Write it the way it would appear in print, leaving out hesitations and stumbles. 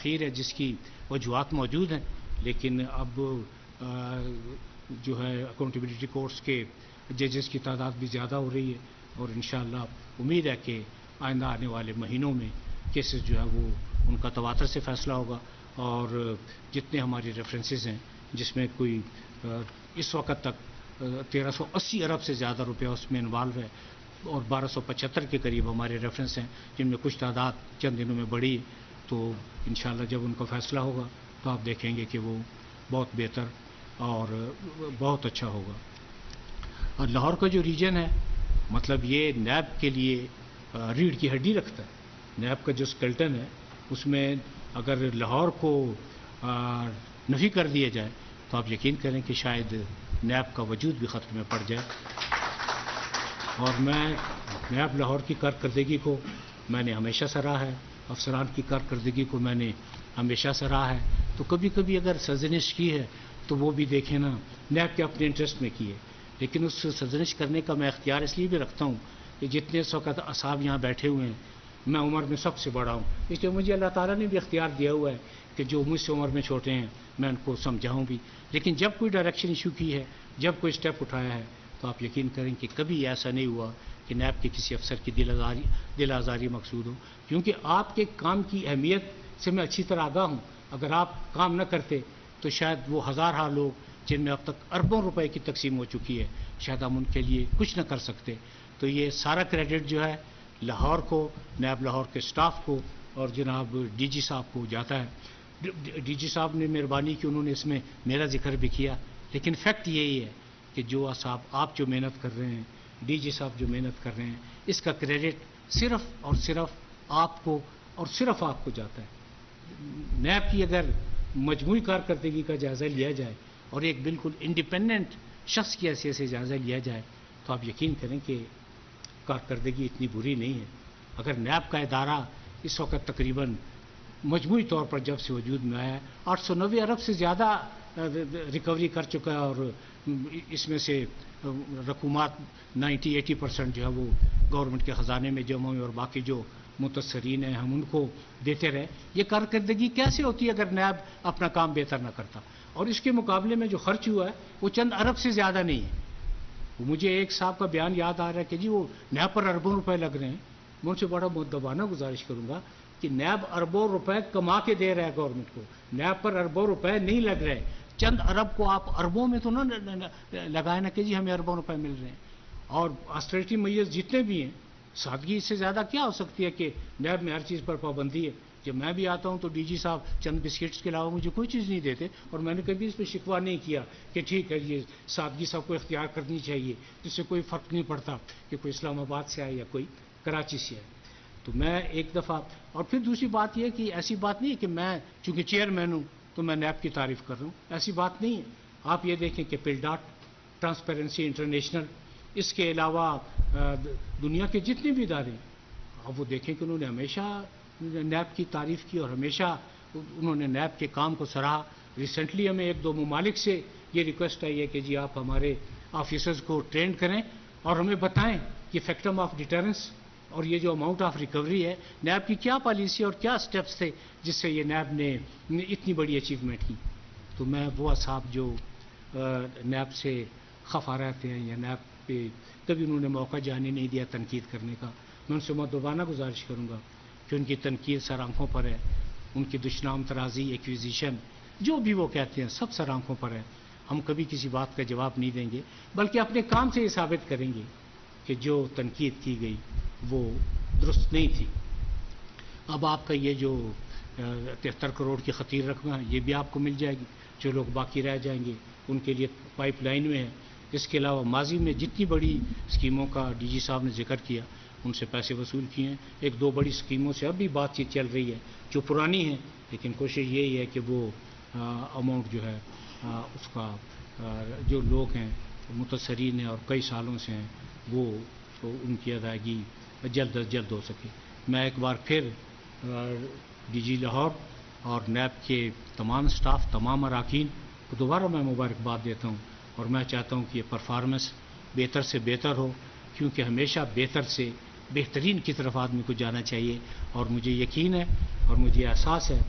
خیر ہے جس کی وجوہات موجود ہیں، لیکن اب جو ہے اکاؤنٹیبلٹی کورٹس کے ججز کی تعداد بھی زیادہ ہو رہی ہے، اور انشاءاللہ امید ہے کہ آئندہ آنے والے مہینوں میں کیسز جو ہے وہ ان کا تواتر سے فیصلہ ہوگا، اور جتنے ہماری ریفرنسز ہیں جس میں کوئی اس وقت تک 1380 ارب سے زیادہ روپیہ اس میں انوالو ہے، اور 1275 کے قریب ہمارے ریفرنس ہیں جن میں کچھ تعداد چند دنوں میں بڑھی ہے، تو انشاءاللہ جب ان کا فیصلہ ہوگا تو آپ دیکھیں گے کہ وہ بہت بہتر اور بہت اچھا ہوگا۔ اور لاہور کا جو ریجن ہے، مطلب یہ نیب کے لیے ریڑھ کی ہڈی رکھتا ہے۔ نیب کا جو اسکیلٹن ہے اس میں اگر لاہور کو نفی کر دیا جائے تو آپ یقین کریں کہ شاید نیب کا وجود بھی خطرے میں پڑ جائے۔ اور میں نیب لاہور کی کارکردگی کو میں نے ہمیشہ سراہا ہے، افسران کی کارکردگی کو میں نے ہمیشہ سراہا ہے، تو کبھی کبھی اگر سرزنش کی ہے تو وہ بھی دیکھیں نا، نیب کے اپنے انٹرسٹ میں کی ہے، لیکن اس سرزنش کرنے کا میں اختیار اس لیے بھی رکھتا ہوں کہ جتنے اس وقت اصحاب یہاں بیٹھے ہوئے ہیں، میں عمر میں سب سے بڑا ہوں، اس لیے مجھے اللہ تعالیٰ نے بھی اختیار دیا ہوا ہے کہ جو مجھ سے عمر میں چھوٹے ہیں میں ان کو سمجھاؤں بھی، لیکن جب کوئی ڈائریکشن ایشو کی ہے، جب کوئی اسٹیپ اٹھایا ہے، تو آپ یقین کریں کہ کبھی ایسا نہیں ہوا کہ نیب کے کسی افسر کی دل آزاری مقصود ہو، کیونکہ آپ کے کام کی اہمیت سے میں اچھی طرح آگاہ ہوں۔ اگر آپ کام نہ کرتے تو شاید وہ ہزارہ لوگ جن میں اب تک اربوں روپے کی تقسیم ہو چکی ہے، شاید ہم ان کے لیے کچھ نہ کر سکتے۔ تو یہ سارا کریڈٹ جو ہے لاہور کو، نیب لاہور کے سٹاف کو اور جناب ڈی جی صاحب کو جاتا ہے۔ ڈی جی صاحب نے مہربانی کی، انہوں نے اس میں میرا ذکر بھی کیا، لیکن فیکٹ یہی ہے کہ جو صاحب آپ جو محنت کر رہے ہیں، ڈی جی صاحب جو محنت کر رہے ہیں، اس کا کریڈٹ صرف اور صرف آپ کو اور صرف آپ کو جاتا ہے۔ نیب کی اگر مجموعی کارکردگی کا جائزہ لیا جائے اور ایک بالکل انڈیپینڈنٹ شخص کی حیثیت سے جائزہ لیا جائے تو آپ یقین کریں کہ کارکردگی اتنی بری نہیں ہے۔ اگر نیب کا ادارہ اس وقت تقریباً مجموعی طور پر جب سے وجود میں آیا ہے 890 ارب سے زیادہ ریکوری کر چکا ہے، اور اس میں سے رقومات 90-80% جو ہے وہ گورنمنٹ کے خزانے میں جمع ہوئی، اور باقی جو متاثرین ہیں ہم ان کو دیتے رہے۔ یہ کارکردگی کیسے ہوتی ہے اگر نیب اپنا کام بہتر نہ کرتا؟ اور اس کے مقابلے میں جو خرچ ہوا ہے وہ چند ارب سے زیادہ نہیں ہے۔ مجھے ایک صاحب کا بیان یاد آ رہا ہے کہ جی وہ نیب پر اربوں روپے لگ رہے ہیں۔ میں ان سے بڑا مؤدبانہ گزارش کروں گا کہ نیب اربوں روپے کما کے دے رہا ہے گورنمنٹ کو، نیب پر اربوں روپے نہیں لگ رہے، چند ارب کو آپ اربوں میں تو نہ لگائیں نا کہ جی ہمیں اربوں روپے مل رہے ہیں۔ اور آسٹریٹی میئرز جتنے بھی ہیں، سادگی اس سے زیادہ کیا ہو سکتی ہے کہ نیب میں ہر چیز پر پابندی ہے۔ جب میں بھی آتا ہوں تو ڈی جی صاحب چند بسکٹس کے علاوہ مجھے کوئی چیز نہیں دیتے، اور میں نے کبھی اس پہ شکوہ نہیں کیا کہ ٹھیک ہے یہ سادگی سب کو اختیار کرنی چاہیے، جس سے کوئی فرق نہیں پڑتا کہ کوئی اسلام آباد سے آئے یا کوئی کراچی سے آئے۔ تو میں ایک دفعہ، اور پھر دوسری بات یہ کہ ایسی بات نہیں ہے کہ میں چونکہ چیئرمین ہوں تو میں نیب کی تعریف کر رہا ہوں، ایسی بات نہیں ہے۔ آپ یہ دیکھیں کہ پلڈاٹ، ٹرانسپیرنسی انٹرنیشنل، اس کے علاوہ دنیا کے جتنے بھی ادارے ہیں، اب وہ دیکھیں کہ انہوں نے ہمیشہ نیب کی تعریف کی اور ہمیشہ انہوں نے نیب کے کام کو سراہا۔ ریسنٹلی ہمیں 1-2 ممالک سے یہ ریکویسٹ آئی ہے کہ جی آپ ہمارے آفیسرز کو ٹرین کریں اور ہمیں بتائیں کہ فیکٹم آف ڈیٹرنس اور یہ جو اماؤنٹ آف ریکوری ہے، نیب کی کیا پالیسی اور کیا سٹیپس تھے جس سے یہ نیب نے اتنی بڑی اچیومنٹ کی۔ تو میں وہ صاحب جو نیب سے خفا رہتے ہیں یا نیب پہ کبھی انہوں نے موقع جانے نہیں دیا تنقید کرنے کا، میں ان سے مؤدبانہ گزارش کروں گا کہ ان کی تنقید سر آنکھوں پر ہے، ان کی دشنام ترازی، ایکویزیشن، جو بھی وہ کہتے ہیں سب سر آنکھوں پر ہے۔ ہم کبھی کسی بات کا جواب نہیں دیں گے، بلکہ اپنے کام سے یہ ثابت کریں گے کہ جو تنقید کی گئی وہ درست نہیں تھی۔ اب آپ کا یہ جو 73 کروڑ کی خطیر رقم ہے یہ بھی آپ کو مل جائے گی، جو لوگ باقی رہ جائیں گے ان کے لیے پائپ لائن میں ہے۔ اس کے علاوہ ماضی میں جتنی بڑی اسکیموں کا ڈی جی صاحب نے ذکر کیا ان سے پیسے وصول کیے ہیں۔ 1-2 بڑی اسکیموں سے اب بھی بات چیت چل رہی ہے جو پرانی ہیں، لیکن کوشش یہی ہے کہ وہ اماؤنٹ جو ہے اس کا جو لوگ ہیں متاثرین ہیں اور کئی سالوں سے ہیں وہ تو ان کی ادائیگی جلد از جلد ہو سکے۔ میں ایک بار پھر ڈی جی لاہور اور نیب کے تمام سٹاف، تمام اراکین کو دوبارہ میں مبارکباد دیتا ہوں، اور میں چاہتا ہوں کہ یہ پرفارمنس بہتر سے بہتر ہو، کیونکہ ہمیشہ بہتر سے بہترین کی طرف آدمی کو جانا چاہیے۔ اور مجھے یقین ہے اور مجھے احساس ہے